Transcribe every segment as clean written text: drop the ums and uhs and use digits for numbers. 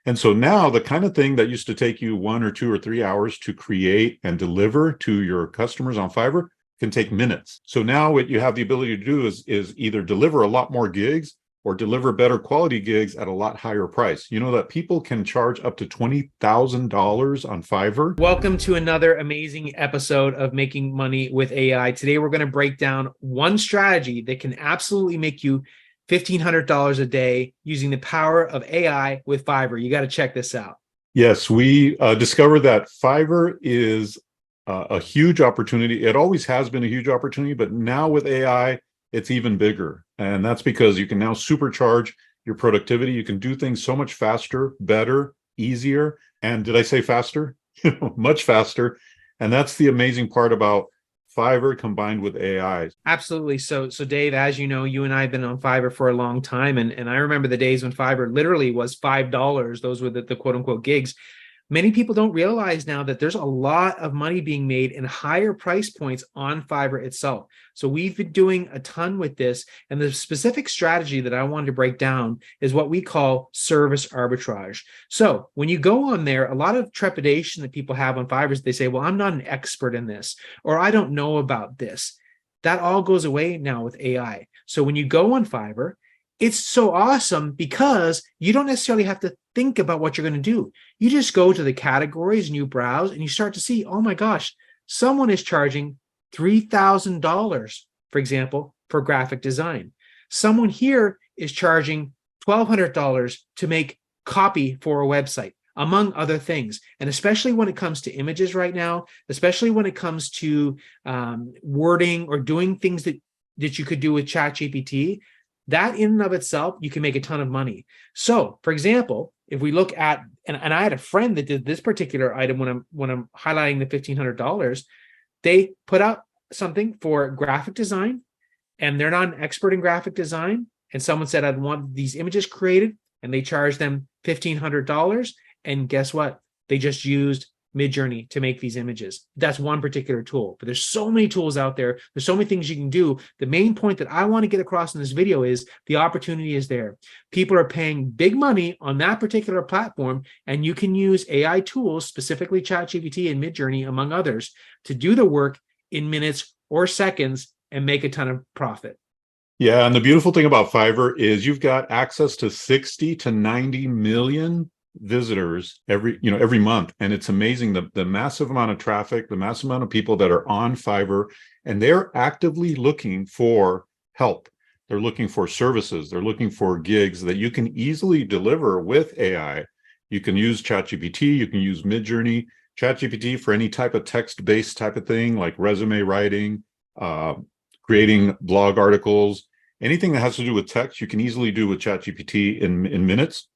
And so now the kind of thing that used to take you 1 or 2 or 3 hours to create and deliver to your customers on Fiverr can take minutes. So now what you have the ability to do is either deliver a lot more gigs or deliver better quality gigs at a lot higher price. You know that people can charge up to $20,000 on Fiverr. Welcome to another amazing episode of Making Money with AI. Today, we're going to break down one strategy that can absolutely make you $1,500 a day using the power of AI with Fiverr. You got to check this out. Yes, we discovered that Fiverr is a huge opportunity. It always has been a huge opportunity, but now with AI, it's even bigger. And that's because you can now supercharge your productivity. You can do things so much faster, better, easier. And did I say faster? Much faster. And that's the amazing part about Fiverr combined with AI. Absolutely. So Dave, as you know, you and I have been on Fiverr for a long time. And I remember the days when Fiverr literally was $5. Those were the quote unquote gigs. Many people don't realize now that there's a lot of money being made in higher price points on Fiverr itself. So we've been doing a ton with this. And the specific strategy that I wanted to break down is what we call service arbitrage. So when you go on there, a lot of trepidation that people have on Fiverr is they say, well, I'm not an expert in this, or I don't know about this. That all goes away now with AI. So when you go on Fiverr, it's so awesome because you don't necessarily have to think about what you're going to do. You just go to the categories and you browse and you start to see, oh my gosh, someone is charging $3,000, for example, for graphic design. Someone here is charging $1,200 to make copy for a website, among other things. And especially when it comes to images right now, especially when it comes to wording or doing things that you could do with ChatGPT, that in and of itself, you can make a ton of money. So, for example, if we look at, and I had a friend that did this particular item when I'm highlighting the $1,500, they put out something for graphic design, and they're not an expert in graphic design. And someone said, I'd want these images created, and they charged them $1,500. And guess what? They just used Midjourney to make these images. That's one particular tool, but there's so many tools out there. There's so many things you can do. The main point that I want to get across in this video is the opportunity is there. People are paying big money on that particular platform, and you can use AI tools, specifically ChatGPT and Midjourney, among others, to do the work in minutes or seconds and make a ton of profit. Yeah, and the beautiful thing about Fiverr is you've got access to 60 to 90 million visitors every month, and it's amazing the massive amount of traffic, the massive amount of people that are on Fiverr, and they're actively looking for help. They're looking for services. They're looking for gigs that you can easily deliver with AI. You can use ChatGPT, you can use Midjourney. ChatGPT for any type of text-based type of thing like resume writing, creating blog articles, anything that has to do with text, you can easily do with ChatGPT in minutes.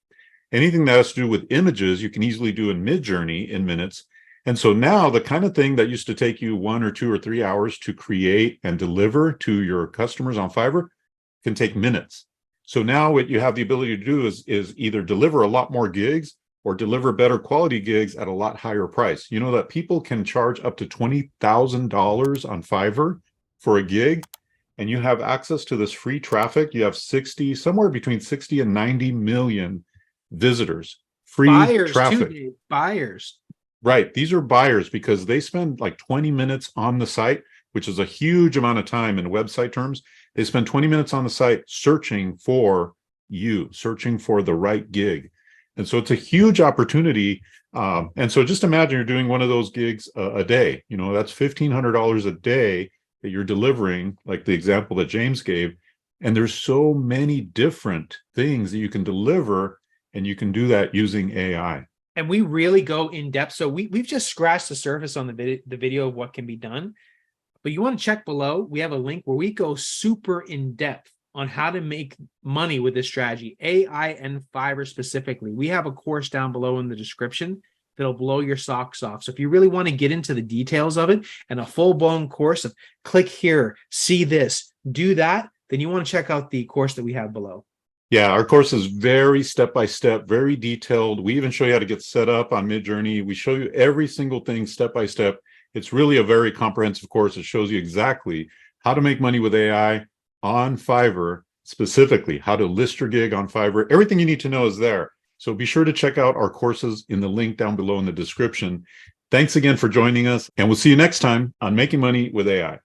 Anything that has to do with images, you can easily do in Midjourney in minutes. And so now the kind of thing that used to take you 1 or 2 or 3 hours to create and deliver to your customers on Fiverr can take minutes. So now what you have the ability to do is either deliver a lot more gigs or deliver better quality gigs at a lot higher price. You know that people can charge up to $20,000 on Fiverr for a gig, and you have access to this free traffic. You have somewhere between 60 and 90 million visitors, free Buyers traffic. too, Dave. Buyers. Right. These are buyers because they spend like 20 minutes on the site, which is a huge amount of time in website terms. They spend 20 minutes on the site searching for searching for the right gig. And so it's a huge opportunity. And so just imagine you're doing one of those gigs a day. That's $1,500 a day that you're delivering, like the example that James gave. And there's so many different things that you can deliver, and you can do that using AI. And we really go in depth. So we've just scratched the surface on the video of what can be done. But you want to check below. We have a link where we go super in depth on how to make money with this strategy, AI and Fiverr specifically. We have a course down below in the description that'll blow your socks off. So if you really want to get into the details of it and a full-blown course of click here, see this, do that, then you want to check out the course that we have below. Yeah, our course is very step-by-step, very detailed. We even show you how to get set up on Midjourney. We show you every single thing step-by-step. It's really a very comprehensive course. It shows you exactly how to make money with AI on Fiverr, specifically how to list your gig on Fiverr. Everything you need to know is there. So be sure to check out our courses in the link down below in the description. Thanks again for joining us, and we'll see you next time on Making Money with AI.